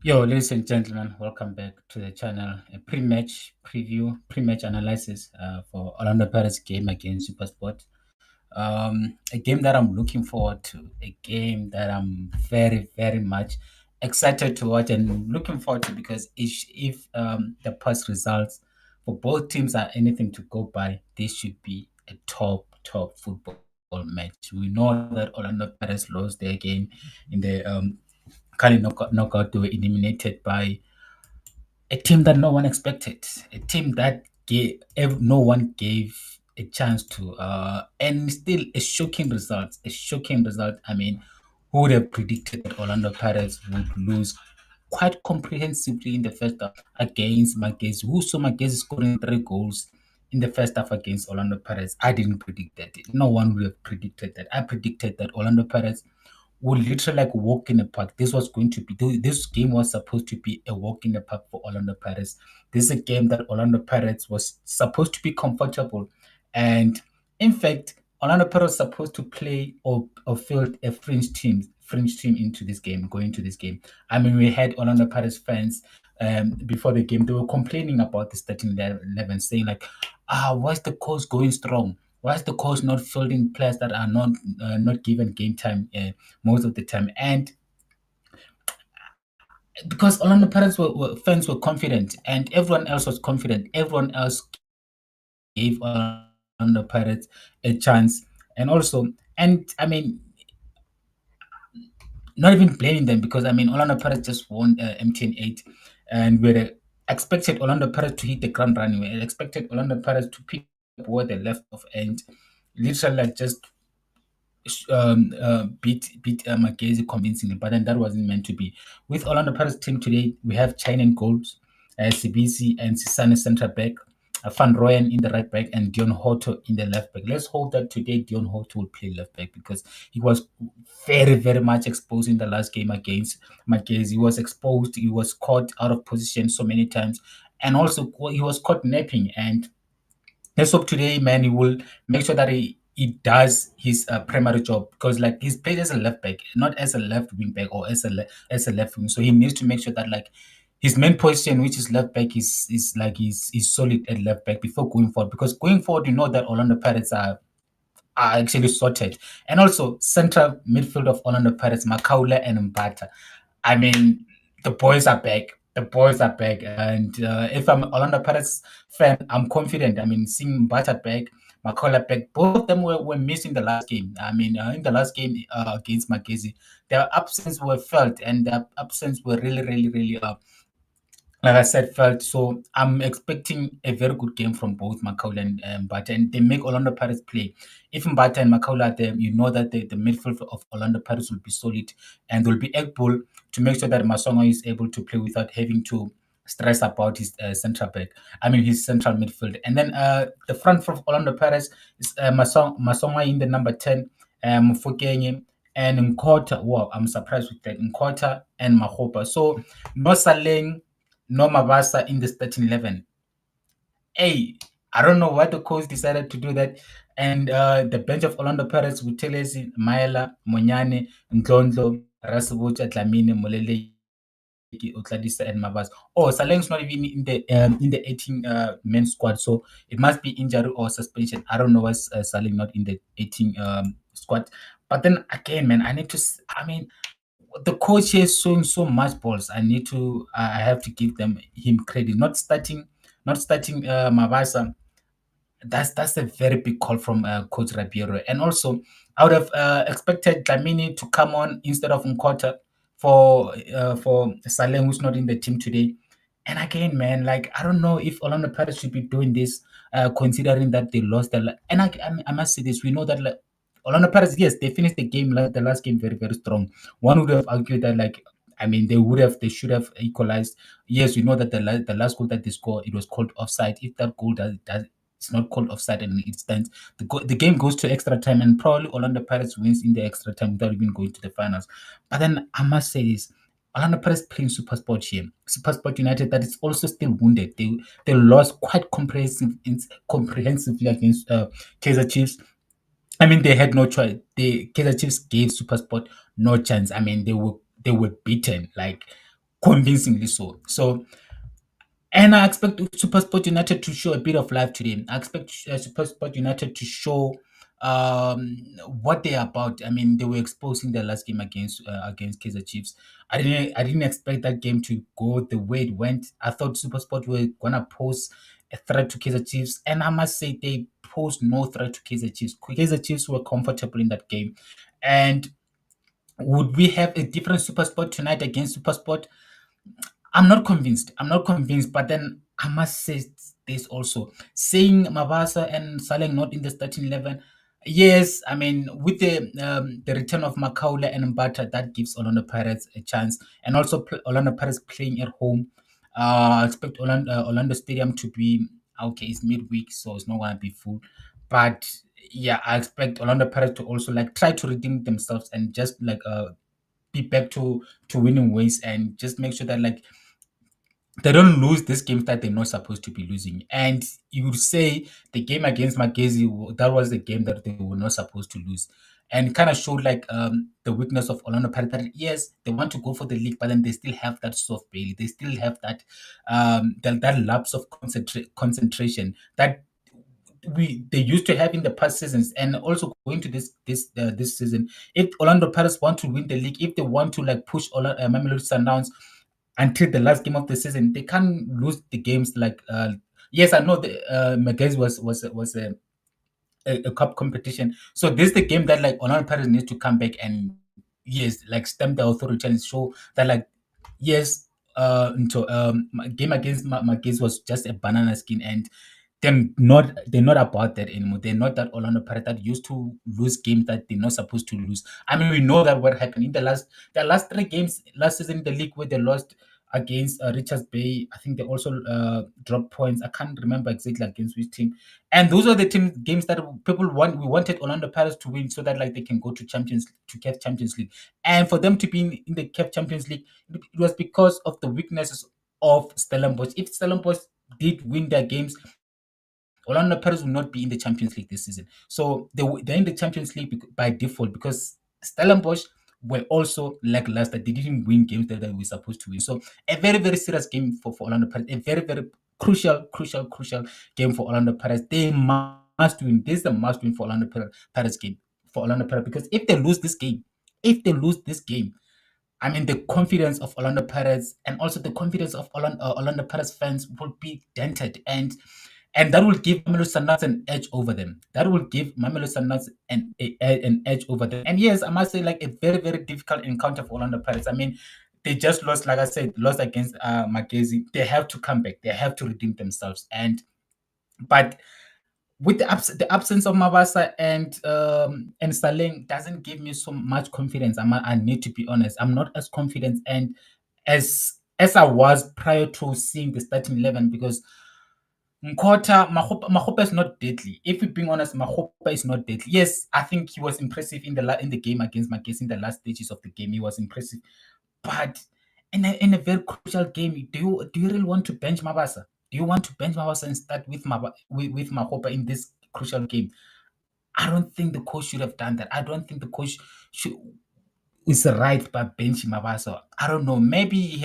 Yo, ladies and gentlemen, welcome back to the channel. A pre-match preview, pre-match analysis for Orlando Pirates game against SuperSport. A game that I'm looking forward to, a game that I'm very, very much excited to watch and looking forward to because if the past results for both teams are anything to go by, this should be a top football match. We know that Orlando Pirates lost their game in the current knockout. They were eliminated by a team that no one expected, a team that no one gave a chance to, and still a shocking result. A shocking result. I mean, who would have predicted that Orlando Pirates would lose quite comprehensively in the first half against Magesi? Who saw Magesi scoring 3 goals in the first half against Orlando Pirates? I didn't predict that. No one would have predicted that. I predicted that Orlando Pirates would literally like walk in the park. This game was supposed to be a walk in the park for Orlando Pirates. This is a game that Orlando Pirates was supposed to be comfortable, and in fact, Orlando Pirates was supposed to play or field a French team into this game, going to this game. I mean, we had Orlando Pirates fans before the game. They were complaining about the starting 11, saying like, why's the coach going strong? Why is the coach not fielding players that are not given game time most of the time? And because Orlando Pirates fans were confident, and everyone else was confident, everyone else gave Orlando Pirates a chance, and also, and I mean, not even blaming them because I mean, Orlando Pirates just won MTN 8, and we expected Orlando Pirates to hit the ground running. We expected Orlando Pirates to pick up where they left off and literally like just beat Magesi convincingly, but then that wasn't meant to be. With Orlando Pirates team today, we have China in goals, Sibisi and Sisane centre back, Rooyen in the right back, and Hotto in the left back. Let's hope that today Hotto will play left back because he was very, very much exposed in the last game against Magesi. He was exposed, he was caught out of position so many times, and also he was caught napping. And let's hope today, man, he will make sure that he does his primary job because like he's played as a left back, not as a left wing back or as a left wing. So he needs to make sure that like his main position, which is left back, is solid at left back before going forward. Because going forward, you know that Orlando Pirates are actually sorted. And also central midfield of Orlando Pirates, Makaula and Mbata. I mean, the boys are back. The boys are back. And if I'm Orlando Pirates fan, I'm confident. I mean, seeing Mbata back, Makaula back, both of them were missing the last game. I mean, in the last game against Magesi, their absence were felt and their absence were really, really, really like I said, felt. So I'm expecting a very good game from both Makaula and Mbata, and they make Orlando Pirates play. If Mbata and Makaula are there, you know that the midfield of Orlando Pirates will be solid and they'll be able to make sure that Masonga is able to play without having to stress about his central back. I mean, his central midfield. And then the front of Orlando Pirates is Masonga in the number 10, MOFOKENG, and Nkota. Wow, I'm surprised with that. Nkota and Mahopa. So no Saleng, no Mabasa in the starting 11. Hey, I don't know why the coach decided to do that. And the bench of Orlando Pirates with Telesi, Maela, Monyane, Ndlondlo, Rasibucha, Dlamini, Molele, Otladisa, and Mabaso. Oh, Saleng's not even in the 18 men squad, so it must be injury or suspension. I don't know why Saleng not in the 18 squad. But then again, man, I mean, the coach here is showing so much balls. I have to give him credit. Not starting Mabasa. That's a very big call from Coach Rabiero. And also, I would have expected Dlamini to come on instead of Nkota for Saleng, who's not in the team today. And again, man, like I don't know if Orlando Pirates should be doing this, considering that they lost and I must say this: we know that like, Orlando Pirates, yes, they finished the game like the last game very, very strong. One would have argued that like I mean they should have equalized. Yes, we know that the last goal that they scored, it was called offside. If that goal does it's not called offside and it stands, the game goes to extra time and probably Orlando Pirates wins in the extra time without even going to the finals. But then I must say this: Orlando Pirates playing SuperSport here. SuperSport United that is also still wounded. They lost quite comprehensively against KAIZER Chiefs. I mean, they had no choice. The KAIZER Chiefs gave SuperSport no chance. I mean, they were beaten like convincingly so. And I expect SuperSport United to show a bit of life today. I expect SuperSport United to show um, what they're about. I mean, they were exposing their last game against KAIZER Chiefs. I didn't expect that game to go the way it went. I thought SuperSport were gonna pose a threat to KAIZER Chiefs, and I must say they posed no threat to KAIZER Chiefs. KAIZER Chiefs were comfortable in that game, and would we have a different SuperSport tonight against SuperSport? I'm not convinced. I'm not convinced. But then I must say this also. Saying MABASO and Saleng not in the starting 11. Yes, I mean, with the return of Makaula and Mbata, that gives Orlando Pirates a chance. And also Orlando Pirates playing at home. I expect Orlando Stadium to be, okay, it's midweek, so it's not going to be full. But yeah, I expect Orlando Pirates to also like try to redeem themselves and just like be back to winning ways and just make sure that like they don't lose these games that they're not supposed to be losing. And you would say the game against Magezi, that was the game that they were not supposed to lose. And kind of showed like the weakness of Orlando Pirates. That yes, they want to go for the league, but then they still have that soft belly. They still have that lapse of concentration that they used to have in the past seasons, and also going to this season. If Orlando Pirates want to win the league, if they want to like push Mamelodi Sundowns until the last game of the season, they can't lose the games like. Yes, I know the Magaz was a cup competition, so this is the game that like Orlando Pirates needs to come back and yes, like stamp the authority and show that like yes, into game against Magaz was just a banana skin, and they're not about that anymore. They're not that Orlando Pirates that used to lose games that they're not supposed to lose. I mean, we know that what happened in the last three games last season in the league where they lost against Richards Bay. I think they also dropped points. I can't remember exactly against which team. And those are the games that people want. We wanted Orlando Pirates to win so that like they can go to CAF Champions League, and for them to be in the CAF Champions League, it was because of the weaknesses of Stellenbosch. If Stellenbosch did win their games, Orlando Pirates will not be in the Champions League this season. So they're in the Champions League by default because Stellenbosch were also lackluster. They didn't win games that they were supposed to win. So a very, very serious game for Orlando Pirates. A very, very crucial game for Orlando Pirates. They must win. This is a must win for Orlando Pirates game. For Orlando Pirates. Because if they lose this game, I mean, the confidence of Orlando Pirates and also the confidence of Orlando Pirates fans will be dented, and that will give Mamelodi Sundowns an edge over them. That will give Mamelodi Sundowns an edge over them. And yes, I must say, like a very very difficult encounter for Orlando Pirates. I mean, they just lost, like I said, lost against Magezi. They have to come back. They have to redeem themselves. But with the absence of Mabasa and Saleng doesn't give me so much confidence. I need to be honest. I'm not as confident and as I was prior to seeing the starting 11 because Mahopa is not deadly. If we're being honest, Mahopa is not deadly. Yes, I think he was impressive in the game against Magesi in the last stages of the game. He was impressive, but in a very crucial game, do you really want to bench Mabasa? Do you want to bench Mabasa and start with with Mahopa in this crucial game? I don't think the coach should have done that. I don't think the coach should is right by benching Mabasa. I don't know. Maybe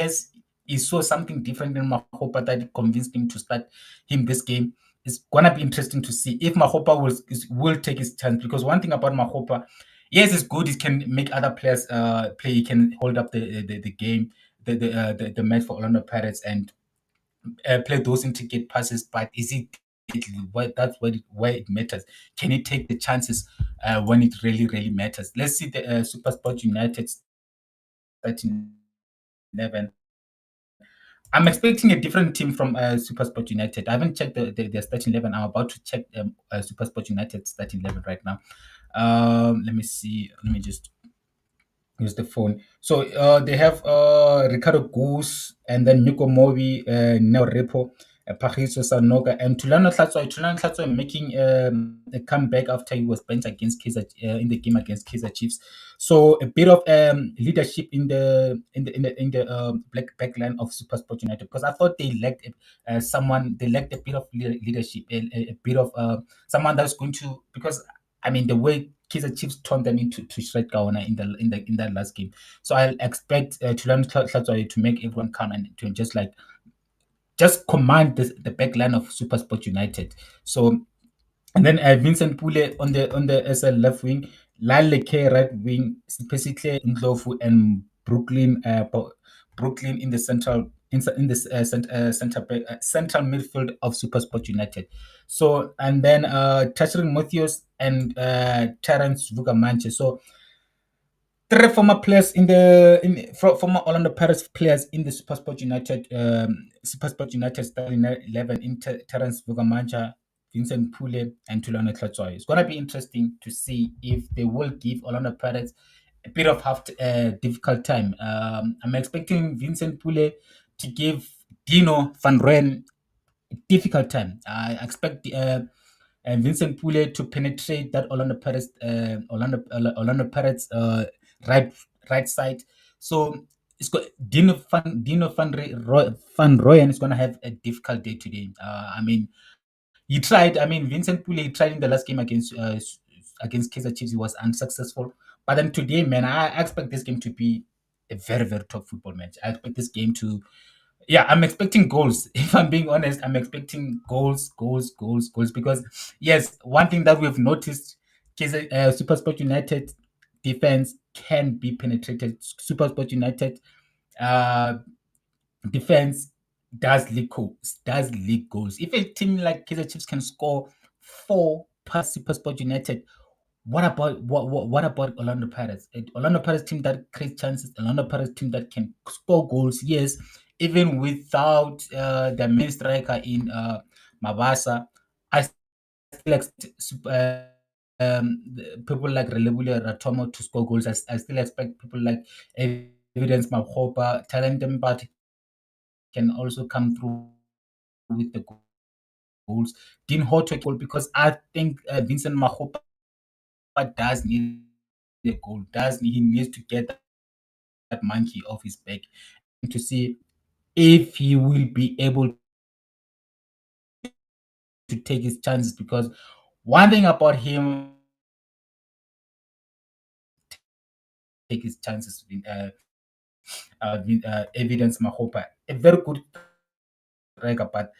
he saw something different in Mahopa that convinced him to start him this game. It's gonna be interesting to see if Mahopa will take his chance, because one thing about Mahopa, yes, it's good. He can make other players play. He can hold up the game, the match for Orlando Pirates and play those intricate passes. But is he that's where it matters? Can he take the chances when it really matters? Let's see the SuperSport United starting 11. I'm expecting a different team from SuperSport United. I haven't checked their starting 11. I'm about to check SuperSport United starting 11 right now. Let me see. Let me just use the phone. So they have Ricardo Goose and then Nico Mobi, Neo Repo, Pajiso Sanoka, and Tulano Tlatsoi. Tulano Tlatsoi making a comeback after he was benched against KAIZER in the game against KAIZER Chiefs. So a bit of leadership in the black backline of SuperSport United, because I thought they lacked someone. They lacked a bit of leadership, a bit of someone that's going to, because I mean the way Kaizer Chiefs torn them into to shred Gaona in that last game. So I'll expect Tulani Hlatshwayo to make everyone calm and to just command the back line of SuperSport United. So and then Vincent Pule on the SL left wing, Lale K right wing, basically Ndlovu and Brooklyn in the in the central midfield of SuperSport United. So and then Tashrin Matthews and Terence Vugamanche. So three former players former Orlando Pirates players in the SuperSport United starting 11 in Terence Vugamancha, Vincent Pule, and Tulane Hlatshwayo. It's gonna be interesting to see if they will give Orlando Pirates a bit of difficult time. I'm expecting Vincent Pule to give Dino van Rooyen a difficult time. I expect Vincent Pule to penetrate that Orlando Pirates right side. So it's got Dino van Rooyen is going to have a difficult day today. I mean, he tried. I mean, Vincent Pule tried in the last game against Kaizer Chiefs. He was unsuccessful. But then today, man, I expect this game to be a very very tough football match. I expect this game to yeah, I'm expecting goals. If I'm being honest, I'm expecting goals. Because yes, one thing that we've noticed is SuperSport United defense can be penetrated. SuperSport United uh, defense does leak goals. If a team like Kaizer Chiefs can score 4 past SuperSport United, what about Orlando Pirates? Orlando Pirates team that creates chances, Orlando Pirates team that can score goals. Yes, even without the main striker in Mabasa, I still expect people like Relebule Ratomo to score goals. I still expect people like Evidence Makgopa, Talent but can also come through with the goals. Dean Hotto goal because I think Vincent Makgopa does need a goal. He needs to get that monkey off his back to see if he will be able to take his chances. Because one thing about him, take his chances. Evidence Mahopa, a very good striker, but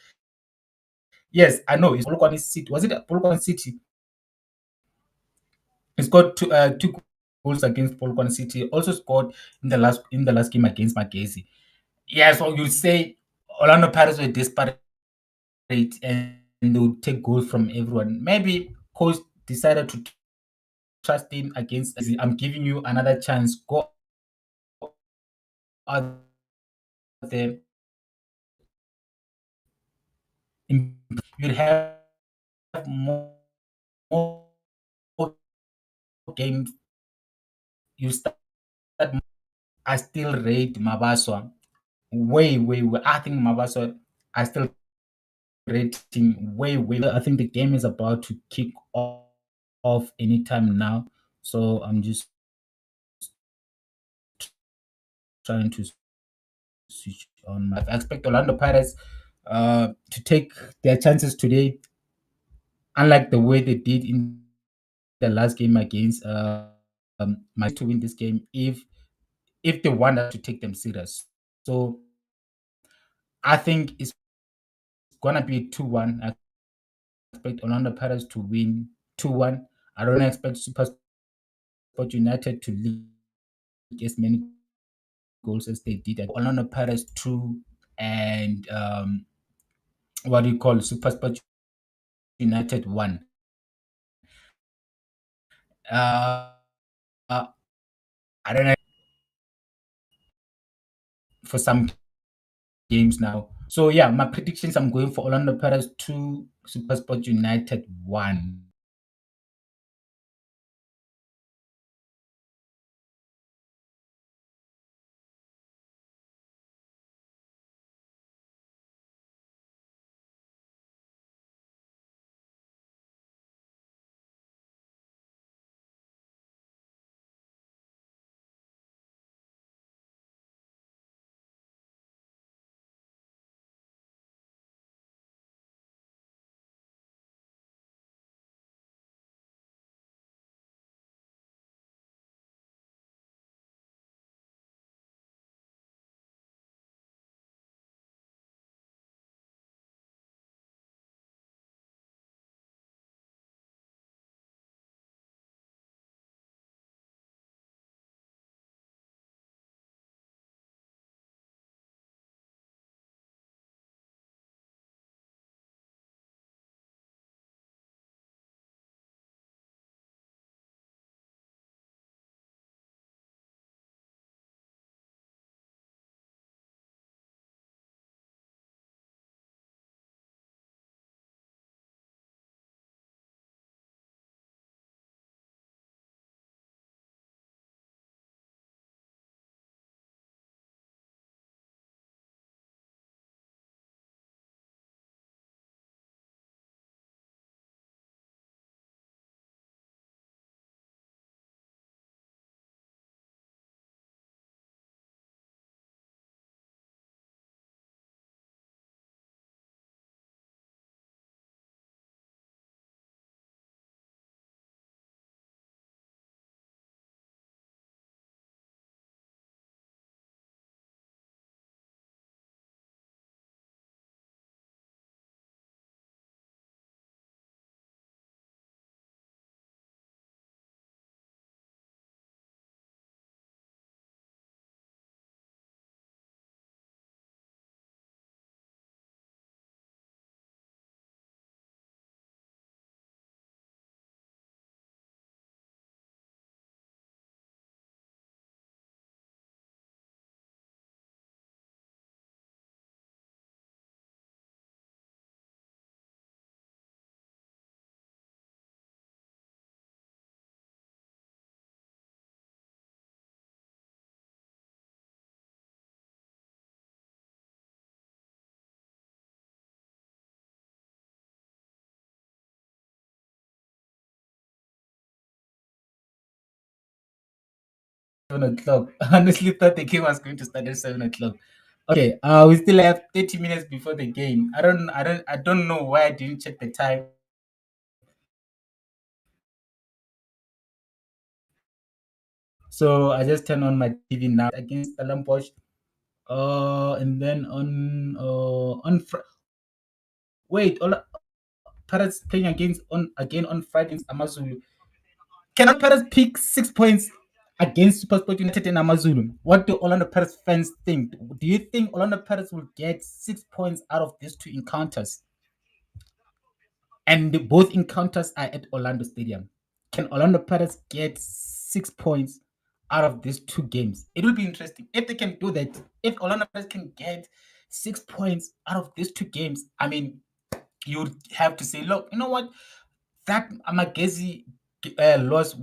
yes, I know it's Polokwane City. Was it Polokwane City? He scored two goals against Polokwane City. Also scored in the last game against Magesi. Yeah, so you say Orlando Pirates were desperate and they would take goals from everyone. Maybe coach decided to trust him against. I'm giving you another chance. Go out there. You'll have more games. You start. I still rate Mabaso way. I think Mabaso. I still rate him way. I think the game is about to kick off anytime now. So I'm just trying to switch on my. I expect Orlando Pirates to take their chances today, unlike the way they did in the last game against my to win this game if they want us to take them serious. So I think it's gonna be 2-1. I expect Orlando Pirates to win 2-1. I don't expect Super Sport United to lead as many goals as they did. Orlando Pirates 2 and what do you call Super Sport United 1. Uh, uh, I don't know for some games now. So yeah, my predictions I'm going for Orlando Pirates 2, SuperSport United 1. 7 o'clock. I honestly thought the game was going to start at 7 o'clock. Okay, we still have 30 minutes before the game. I don't know why I didn't check the time. So I just turned on my TV now against Stellenbosch. And then wait, Pirates playing against on again on Friday against Amazulu. Can Pirates pick 6 points against SuperSport United and Amazulu? What do Orlando Pirates fans think? Do you think Orlando Pirates will get 6 points out of these two encounters? And both encounters are at Orlando Stadium. Can Orlando Pirates get 6 points out of these two games? It will be interesting if they can do that. If Orlando Pirates can get 6 points out of these two games, I mean, you would have to say, look, you know what? That Amagezi loss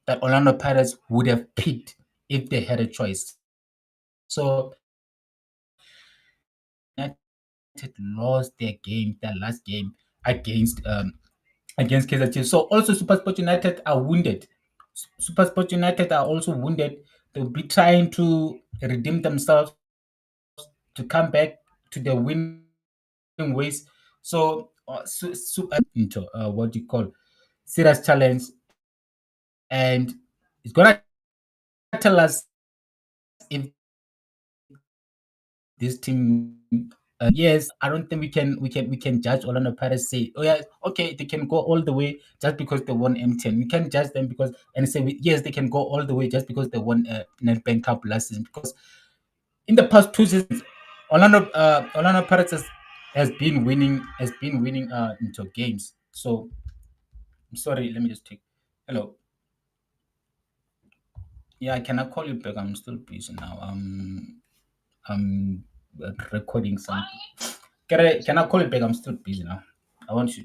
that Orlando Pirates would have picked if they had a choice. So United lost their last game against against KZT. Chiefs. So also SuperSport United are wounded. SuperSport United are also wounded. They'll be trying to redeem themselves to come back to their winning ways. So, into what do you call serious challenge, and it's gonna tell us if this team. Yes, I don't think we can judge Orlando Pirates. Say, oh yeah, okay, they can go all the way just because they won M10. We can't judge them because and say yes, they can go all the way just because they won Nedbank Cup last season. Because in the past 2 seasons, Orlando Pirates has been winning into games. So I'm sorry, let me just take. Hello, yeah, can I call you back? I'm still busy now. I'm recording something. Can I call you back? I'm still busy now. I want you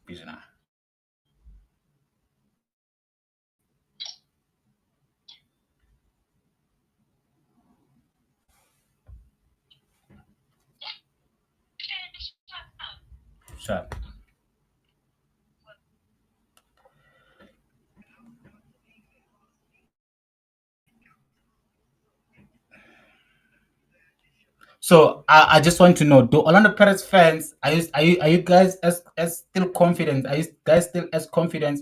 busy now. Sure. So I just want to know: do Orlando Pirates fans are you guys as still confident? Are you guys still as confident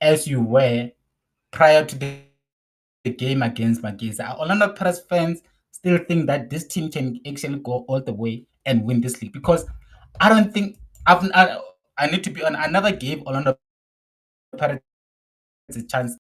as you were prior to the game against Magisa? Are Orlando Pirates fans still think that this team can actually go all the way and win this league? Because I don't think I need to be on. I never gave Orlando Pirates a chance.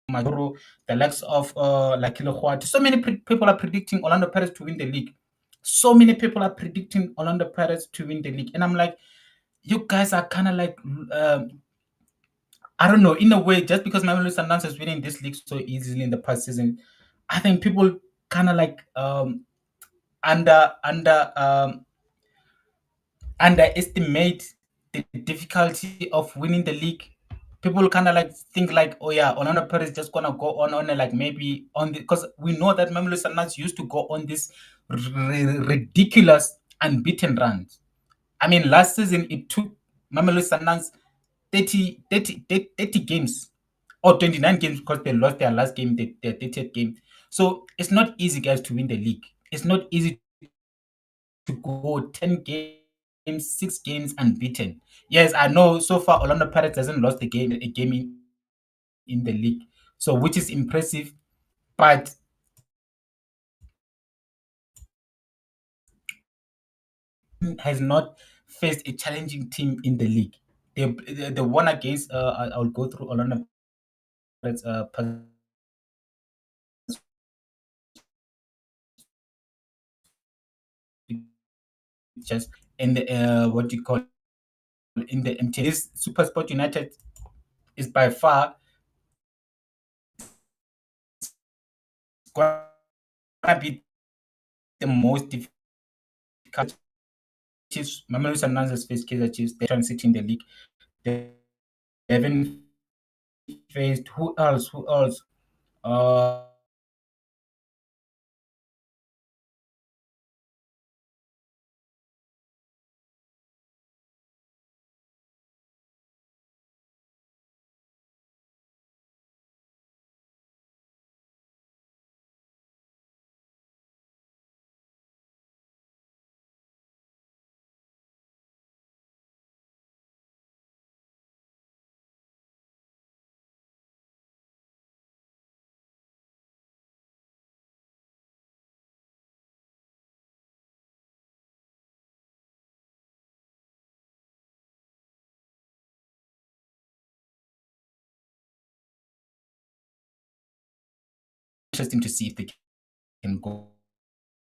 Majoro, the likes of Lakilo Huat. So many people are predicting Orlando Pirates to win the league. So many people are predicting Orlando Pirates to win the league. And I'm like, you guys are kind of like, I don't know, in a way, just because Mamelodi Sundowns is winning this league so easily in the past season, I think people kind of like under under underestimate the difficulty of winning the league. People kind of like think like, oh yeah, Orlando Pirates just gonna go on like maybe on the because we know that Mamelodi Sundowns used to go on this ridiculous unbeaten runs. I mean, last season it took Mamelodi Sundowns 30 games or 29 games because they lost their last game, their 30th game. So it's not easy, guys, to win the league. It's not easy to go 10 games, 6 games unbeaten. Yes, I know so far Orlando Pirates hasn't lost a game in the league. So which is impressive, but has not faced a challenging team in the league. The one against I'll go through Orlando Pirates just in the what do you call it, in the MT. This SuperSport United is by far gonna be the most difficult. Chiefs, Mamelodi Sundowns has faced KAIZER Chiefs. They're trying to sit in the league. They haven't faced who else? Who else? Uh, interesting to see if they can go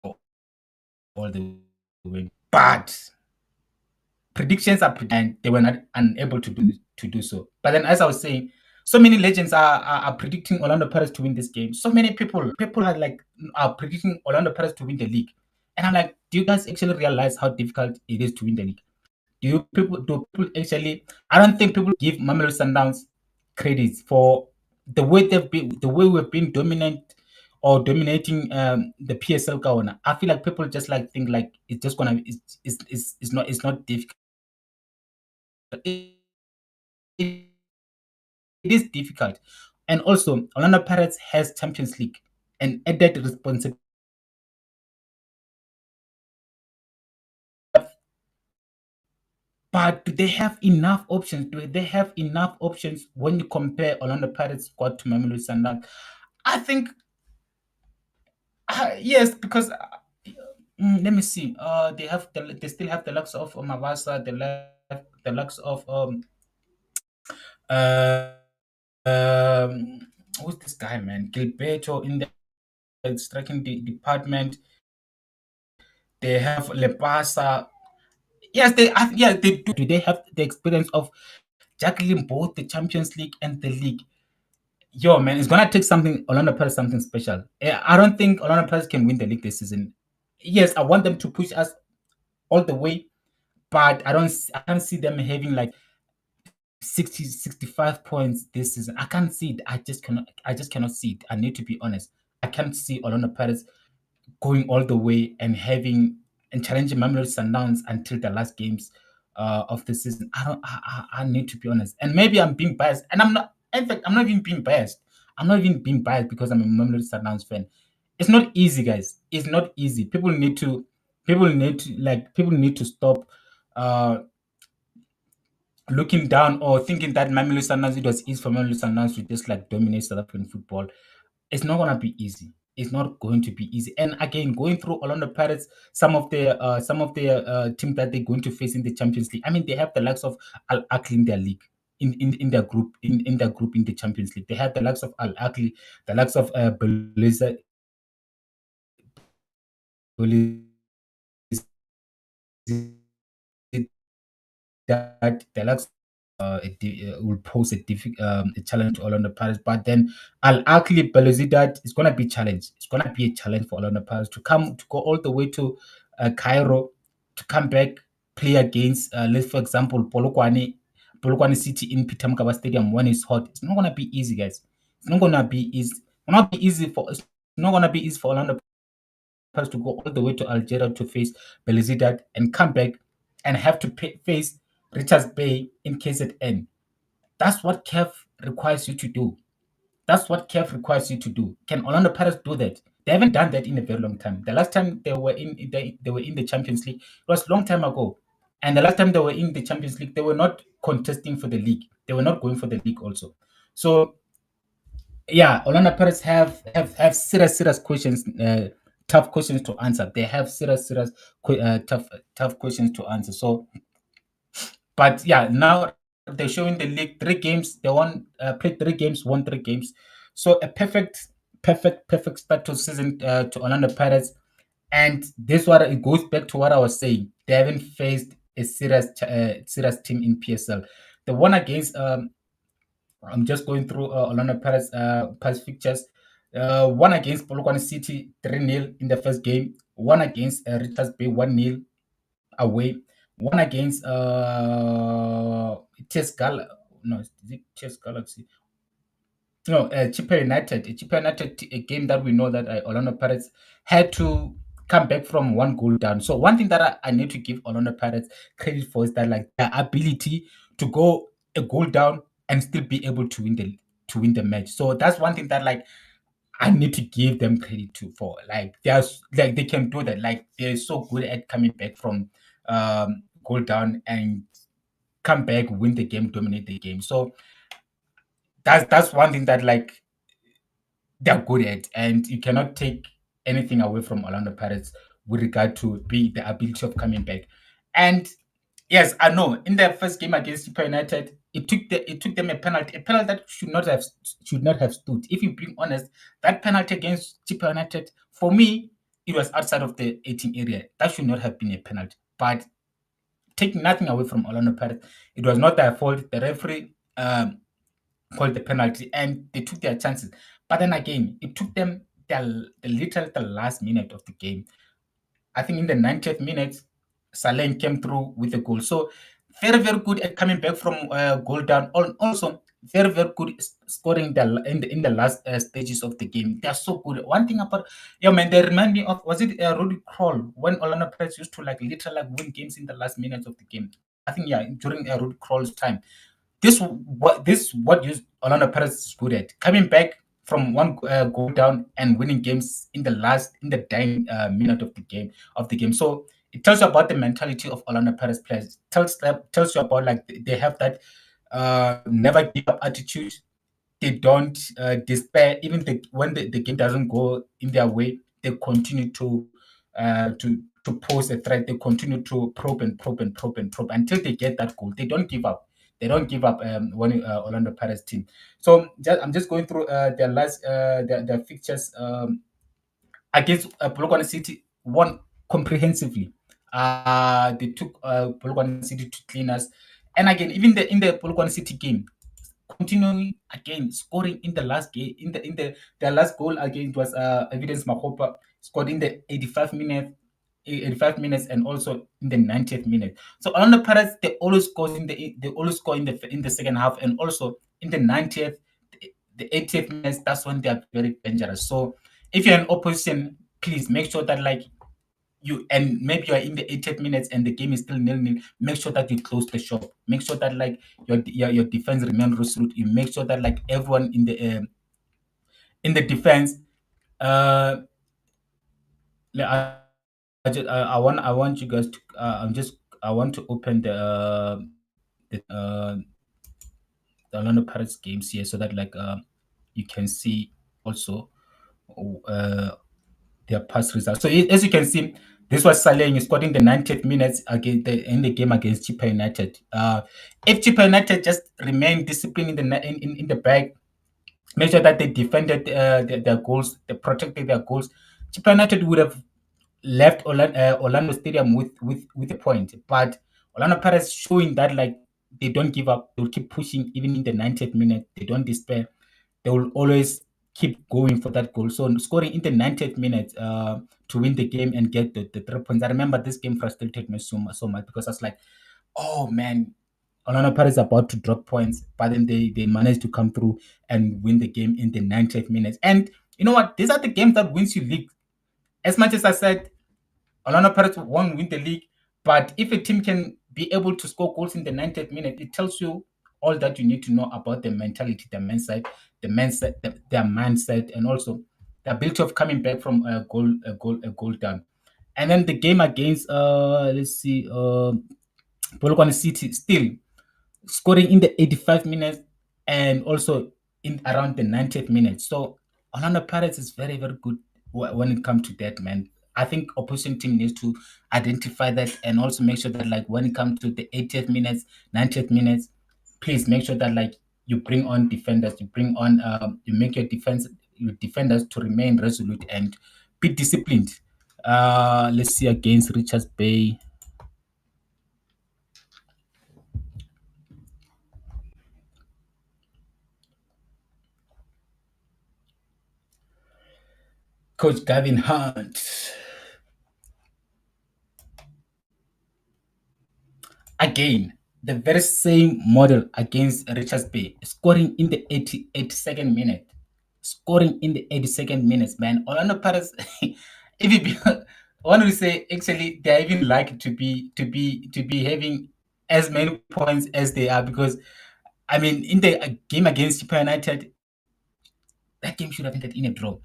all the way. But predictions are and they were not unable to do so. But then, as I was saying, so many legends are predicting Orlando Pirates to win this game. So many people are like are predicting Orlando Pirates to win the league, and I'm like, do you guys actually realize how difficult it is to win the league? Do people actually? I don't think people give Mamelodi Sundowns credits for the way the way we've been dominant or dominating the PSL Kaona. I feel like people just like think like it's just gonna it's not difficult. It, it is difficult, and also Orlando Pirates has Champions League and added responsibility. But do they have enough options? Do they have enough options when you compare Orlando Pirates squad to Mamelodi Sundowns? I think yes, because let me see. They still have the likes of Mabasa, the likes of uh, who's this guy, man? Gilberto in the striking department. They have Lepasa. Yes, they do. Do they have the experience of juggling both the Champions League and the league? Yo, man, it's gonna take something. Orlando Pirates something special. I don't think Orlando Pirates can win the league this season. Yes, I want them to push us all the way, but I can't see them having like 60, 65 points this season. I can't see it. I just cannot see it. I need to be honest. I can't see Orlando Pirates going all the way and having and challenging Mamelodi Sundowns until the last games of the season. I don't. I need to be honest, and maybe I'm being biased, and I'm not. In fact, I'm not even being biased. I'm not even being biased because I'm a Mamelodi Sundowns fan. It's not easy, guys. It's not easy. People need to stop uh looking down or thinking that Mamelodi Sundowns it was easy for Mamelodi Sundowns to just like dominate South African football. It's not gonna be easy. It's not going to be easy. And again, going through Orlando Pirates, some of their teams that they're going to face in the Champions League. I mean, they have the likes of Al Ahly in their league. In their group in their group in the Champions League, they have the likes of Al Ahly, the likes of Belisa, that the likes will pose a challenge to Orlando Pirates. But then I'll actually believe that it's gonna be challenge. It's gonna be a challenge for Orlando Pirates to go all the way to Cairo to come back play against let's for example Polokwane City in Peter Mokaba Stadium when it's hot. It's not gonna be easy, guys. It's not gonna be easy. It's not gonna be easy for Orlando Pirates to go all the way to Algeria to face Belouizdad and come back and have to face Richards Bay in KZN. That's what CAF requires you to do. That's what CAF requires you to do. Can Orlando Pirates do that? They haven't done that in a very long time. The last time they were in the Champions League, it was a long time ago. And the last time they were in the Champions League, they were not contesting for the league. They were not going for the league also. So yeah, Orlando Pirates have serious questions, tough questions to answer. They have serious tough questions to answer. So, but yeah, now they're showing the league 3 games. They won, played 3 games, won 3 games. So a perfect start to season to Orlando Pirates. And this what it goes back to what I was saying. They haven't faced a serious team in PSL. The one against I'm just going through Orlando Pirates past fixtures. One against Polokwane City 3-0 in the first game. One against Richards Bay 1-0 away. One against TS Gal. No, is it TS Galaxy? No, Chippa United. Chippa United, a game that we know that Orlando Pirates had to come back from 1 goal down. So one thing that I need to give Orlando Pirates credit for is that like their ability to go a goal down and still be able to win the match. So that's one thing that like I need to give them credit to for like they can do that. Like they're so good at coming back from goal down and come back, win the game, dominate the game. So that's one thing that like they're good at, and you cannot take anything away from Orlando Pirates with regard to the ability of coming back. And yes, I know in their first game against Super United, it took them a penalty that should not have stood. If you're being honest, that penalty against Super United, for me, it was outside of the 18 area. That should not have been a penalty. But taking nothing away from Orlando Pirates, it was not their fault. The referee called the penalty and they took their chances. But then again, it took them the last minute of the game. I think in the 90th minute, Saleng came through with a goal. So very good at coming back from goal down. Also very good scoring in the last stages of the game. They are so good. One thing about man, they remind me of, was it Rudy Kroll when Orlando Pirates used to like literally like win games in the last minutes of the game. I think yeah, during Rudy Kroll's time. What Orlando Pirates is good at, coming back from 1 goal down and winning games in the dying minute of the game. So it tells you about the mentality of Orlando Pirates players. Tells you about like they have that never give up attitude. They don't despair even when the game doesn't go in their way. They continue to pose a threat. They continue to probe until they get that goal. They don't give up. They don't give up when Orlando Pirates team. So I'm just going through their last their fixtures against Polokwane City. Won comprehensively. They took Polokwane City to cleaners, and again even in the Polokwane City game, continuing again scoring in the last game in the their last goal again was Evidence Makopa scored in the 85 minutes and also in the 90th minute. So Orlando Pirates they always score in the second half, and also in the 90th, the 80th minutes. That's when they are very dangerous. So if you're an opposition, please make sure that like and maybe you're in the 80th minutes and the game is still 0-0. Make sure that you close the shop. Make sure that like your defense remains resolute. You make sure that like everyone in the defense. I, I want you guys to. I want to open the Orlando Pirates games here so that like you can see also uh, their past results. So as you can see, this was Saleng scored in the 90th minutes in the game against Chippa United. If Chippa United just remained disciplined in the back, make sure that they defended their goals, they protected their goals, Chippa United would have left Orlando Stadium with a point. But Orlando Pirates showing that like they don't give up, they'll keep pushing even in the 90th minute. They don't despair. They will always keep going for that goal. So scoring in the 90th minute to win the game and get the 3 points. I remember this game frustrated me so much because I was like, oh man, Orlando Pirates are about to drop points, but then they managed to come through and win the game in the 90th minute. And you know what? These are the games that wins you league. As much as I said, Orlando Pirates won't win the league, But if a team can be able to score goals in the 90th minute, it tells you all that you need to know about their mentality, their mindset, and also the ability of coming back from a goal down. And then the game against let's see, Polokwane City, still scoring in the 85 minutes and also in around the 90th minute. So Orlando Pirates is very, very good when it comes to that, man. I think opposition team needs to identify that and also make sure that like when it comes to the 80th minutes, 90th minutes, please make sure that like you bring on defenders, you bring on you make your defenders to remain resolute and be disciplined. Let's see against Richards Bay. Coach Gavin Hunt. Again, the very same model against Richards Bay, scoring in the 82nd minute. Scoring in the 82nd minutes, man. Orlando Pirates, if it be, I want to say actually they're even like to be having as many points as they are because I mean in the game against CHIPPA United, that game should have ended in a draw.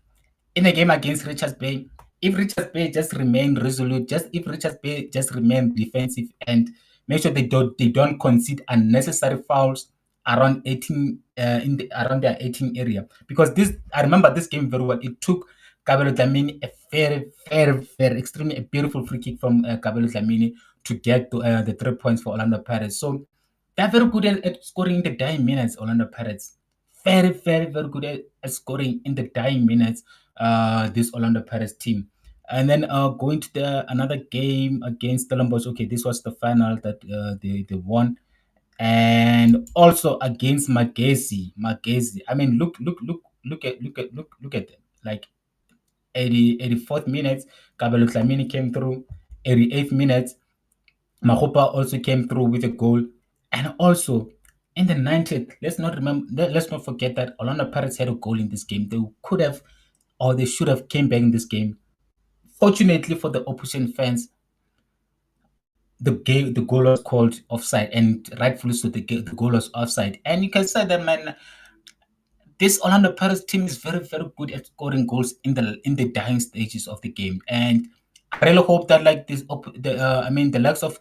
In a game against Richards Bay, if Richards Bay just remain resolute, just if Richards Bay just remain defensive and make sure they don't concede unnecessary fouls around 18 in the around their 18 area. Because this I remember this game very well. It took Kabelo Dlamini a very, very, very extremely a beautiful free kick from Kabelo Dlamini to get to the 3 points for Orlando Pirates. So they're very good at scoring in the dying minutes, Orlando Pirates. Very, very, very good at scoring in the dying minutes, this Orlando Pirates team. And then going to another game against Stellenbosch. Okay, this was the final that they won. And also against Magesi. Magesi. I mean, look at them. Like 84th minutes, Kabelo Dlamini came through. 88th minutes, Mahopa also came through with a goal. And also in the 90th, let's not forget that Orlando Pirates had a goal in this game. They could have or they should have came back in this game. Fortunately for the opposition fans, the goal was called offside, and rightfully so. The goal was offside, and you can say that man, this Orlando Pirates team is very, very good at scoring goals in the dying stages of the game, and I really hope that like the likes of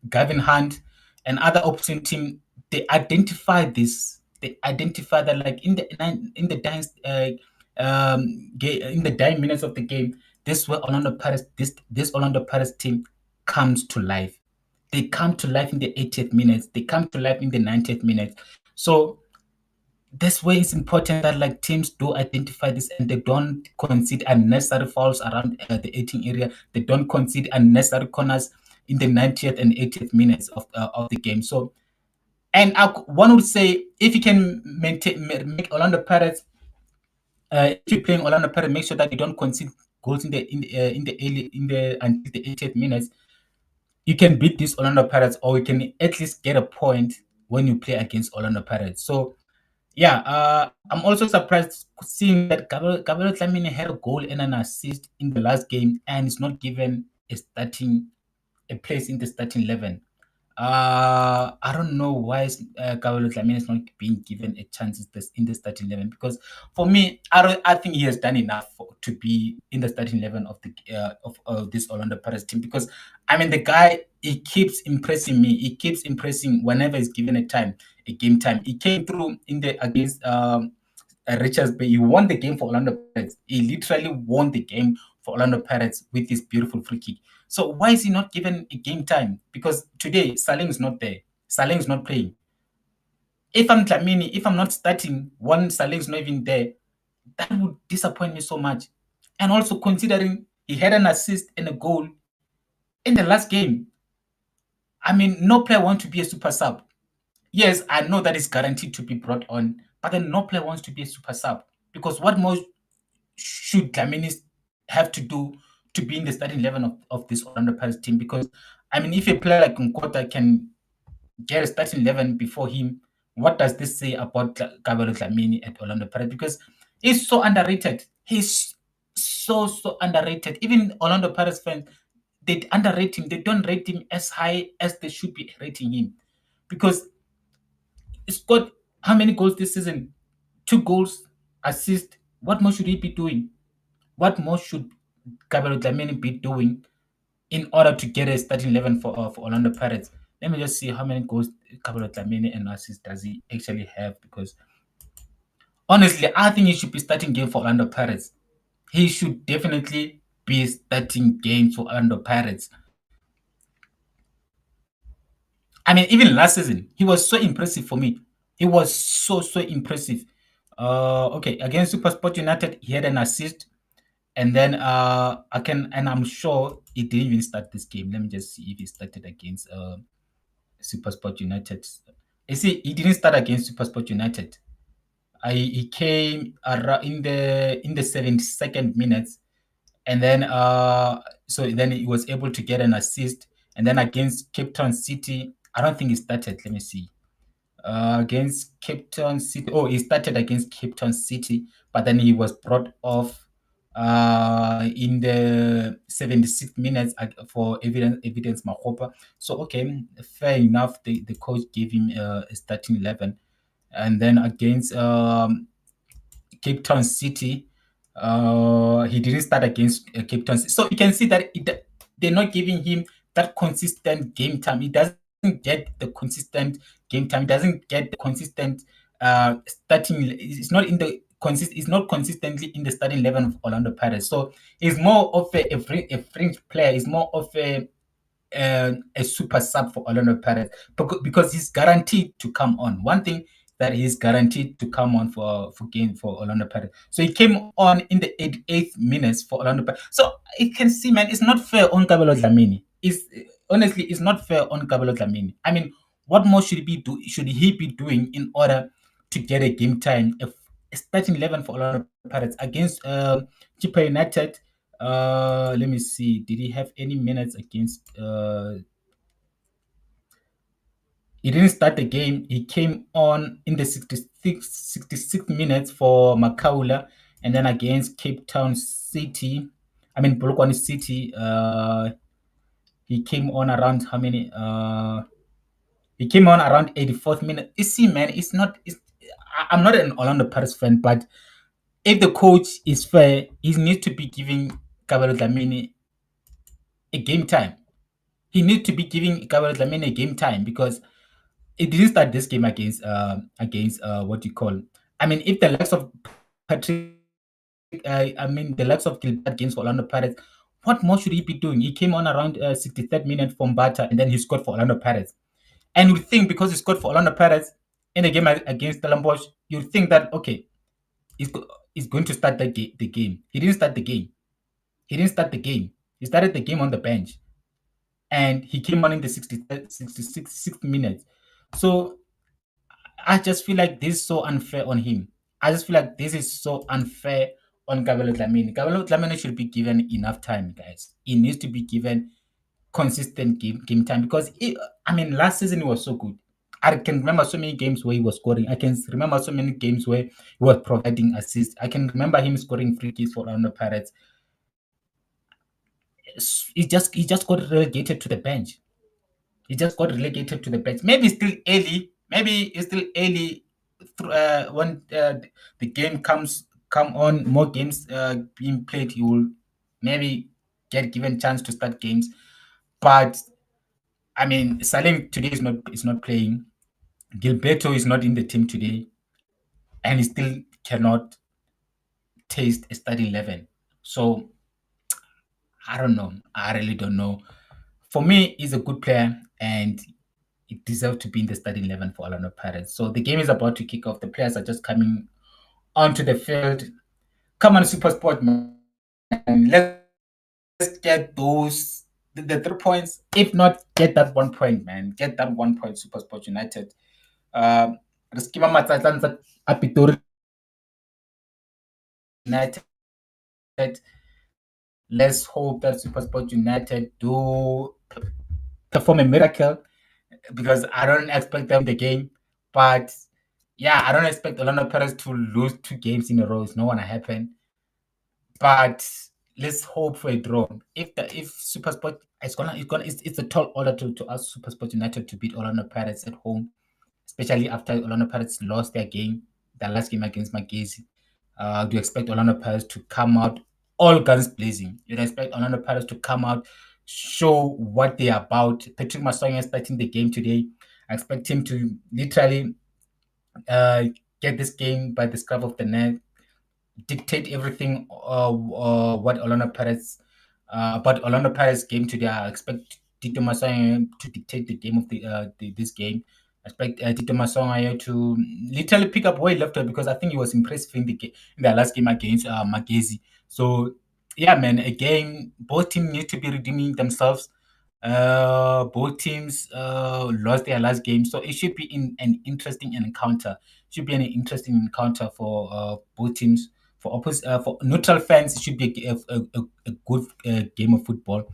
Gavin Hunt and other opposition team, they identify this. They identify that like in the dying minutes of the game, this where Orlando Pirates this Orlando Pirates team comes to life. They come to life in the 80th minutes. They come to life in the 90th minutes. So this way it's important that like teams do identify this and they don't concede unnecessary fouls around the 18 area. They don't concede unnecessary corners in the 90th and 80th minutes of the game. So, and one would say if you can make Orlando Pirates, if you're playing Orlando Pirates, make sure that you don't concede goals in the until the 80th minutes. You can beat this Orlando Pirates, or you can at least get a point when you play against Orlando Pirates. So yeah, I'm also surprised seeing that Kabelo Dlamini had a goal and an assist in the last game and is not given a place in the starting 11. I don't know why Kabelo Dlamini is not being given a chance in the starting 11 because for me, I think he has done enough to be in the starting 11 of the of this Orlando Pirates team because I mean the guy he keeps impressing me. He keeps impressing whenever he's given a game time. He came through in the against Richards Bay. He won the game for Orlando Pirates. He literally won the game for Orlando Pirates with this beautiful free kick. So why is he not given a game time? Because today Saleng is not there. Saleng is not playing. If I'm Dlamini, if I'm not starting, one Saleng is not even there, that would disappoint me so much. And also considering he had an assist and a goal in the last game. I mean, no player wants to be a super sub. Yes, I know that it's guaranteed to be brought on, but then no player wants to be a super sub because what more should Dlamini have to do to be in the starting 11 of this Orlando Pirates team? Because I mean, if a player like Nkota can get a starting 11 before him, what does this say about Kabelo Dlamini at Orlando Pirates? Because he's so underrated. He's so underrated. Even Orlando Pirates fans, they underrate him. They don't rate him as high as they should be rating him, because he's got how many goals this season? 2 goals, assist. What more should he be doing? What more should Kabelo Dlamini be doing in order to get a starting 11 for Orlando Pirates? Let me just see how many goals Kabelo Dlamini and assists does he actually have, because honestly, I think he should be starting game for Orlando Pirates. He should definitely be starting games for Orlando Pirates. I mean, even last season, he was so impressive for me. He was so impressive. Okay, against SuperSport United, he had an assist, and then I'm sure he didn't even start this game. Let me just see if he started against SuperSport United. You see, he didn't start against SuperSport United. He came around in the 72nd minutes, and then so then he was able to get an assist, and then against Cape Town City, I don't think he started. Let me see. Against Cape Town City. Oh, he started against Cape Town City, but then he was brought off in the 76th minutes for evidence Mahopa. So okay, fair enough. The coach gave him a starting 11, and then against Cape Town City, he didn't start against Cape Town City. So you can see that they're not giving him that consistent game time. He doesn't get the consistent game time. He doesn't get the consistent starting. It's not in the consist. It's not consistently in the starting 11 of Orlando Pirates. So he's more of a fringe player. He's more of a super sub for Orlando Pirates, because he's guaranteed to come on. One thing that he's guaranteed to come on for game for Orlando Pirates. So he came on in the 88th minutes for Orlando Pirates. So you can see, man, it's not fair on Kabelo Dlamini. It's honestly, it's not fair on Kabelo Dlamini. I mean, what more should he be doing in order to get a game time, a starting 11 for Orlando Pirates against CHIPPA United? Let me see. Did he have any minutes against? He didn't start the game. He came on in the 66 minutes for Makaula, and then against Cape Town City. I mean Polokwane City. He came on around how many? He came on around 84th minute. You see, man, it's not. I'm not an Orlando Pirates fan, but if the coach is fair, he needs to be giving Kabelo Dlamini a game time. He needs to be giving Kabelo Dlamini a game time, because it didn't start this game against what do you call. I mean, if the likes of Patrick, I mean the likes of Gilbert games for Orlando Pirates, what more should he be doing? He came on around 63rd minute from Bata, and then he scored for Orlando Pirates. And you think because he scored for Orlando Pirates in the game against Stellenbosch, you think that okay, he's going to start the game. He didn't start the game. He didn't start the game. He started the game on the bench, and he came on in the 66th minute. So I just feel like this is so unfair on him. I just feel like this is so unfair on Kabelo Dlamini. Kabelo Dlamini should be given enough time, guys. He needs to be given consistent game time, because I mean, last season he was so good. I can remember so many games where he was scoring. I can remember so many games where he was providing assists. I can remember him scoring free kicks for Orlando Pirates. He just got relegated to the bench. He just got relegated to the bench. Maybe it's still early. Maybe it's still early when the game come on, more games being played. He will maybe get given chance to start games. But I mean, Saleng today is not playing. Gilberto is not in the team today, and he still cannot taste a starting 11. So I don't know. I really don't know. For me, he's a good player, and it deserves to be in the starting 11 for Orlando Pirates. So the game is about to kick off. The players are just coming onto the field. Come on, SuperSport, man. Let's get the 3 points. If not, get that 1 point, man. Get that 1 point, SuperSport United. United. Let's hope that SuperSport United do perform a miracle, because I don't expect them the game. But yeah, I don't expect Orlando Pirates to lose 2 games in a row. It's not gonna happen. But let's hope for a draw. If SuperSport it's a tall order to ask SuperSport United to beat Orlando Pirates at home, especially after Orlando Pirates lost their last game against Magesi. Do you expect Orlando Pirates to come out all guns blazing? You'd expect Orlando Pirates to come out, show what they're about. Patrick Masonga is starting the game today. I expect him to literally uh, get this game by the scruff of the neck, dictate everything what Orlando Pirates about Orlando Pirates game today. I expect Tito Masonga to dictate the game of this game. I expect Tito Masonga to literally pick up where he left off because I think he was impressive in the last game against Magesi. So yeah, man, again, both teams need to be redeeming themselves. Both teams lost their last game, so it should be in an interesting encounter. Should be an interesting encounter for both teams. For neutral fans, it should be a good game of football.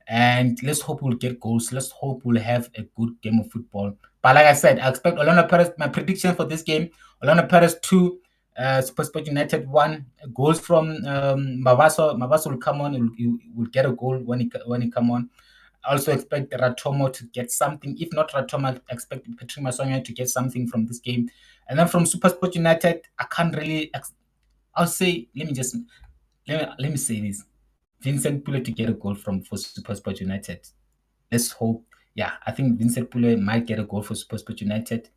And let's hope we'll get goals. Let's hope we'll have a good game of football. But like I said, I expect Orlando Pirates. My prediction for this game: Orlando Pirates 2, SuperSport United 1. Goals from MABASO. MABASO will come on. Will get a goal when he come on. I also expect Ratomo to get something. If not Ratomo, I expect Patrick Masonga to get something from this game. And then from SuperSport United, I can't really. I'll say. Let me say this. Vincent Pule to get a goal for SuperSport United. Let's hope. Yeah, I think Vincent Pule might get a goal for SuperSport United.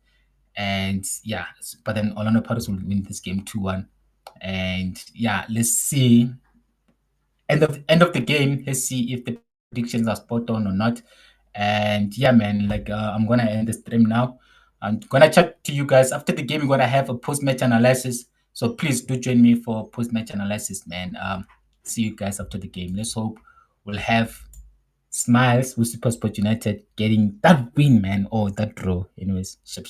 And yeah, but then Orlando Pirates will win this game 2-1. And yeah, let's see. End of the game, let's see if the predictions are spot on or not. And yeah, man, like I'm gonna end the stream now. I'm gonna chat to you guys after the game. We're gonna have a post-match analysis. So please do join me for post-match analysis, man. See you guys after the game. Let's hope we'll have smiles with SuperSport United getting that win, man, or that draw. Anyways, ship.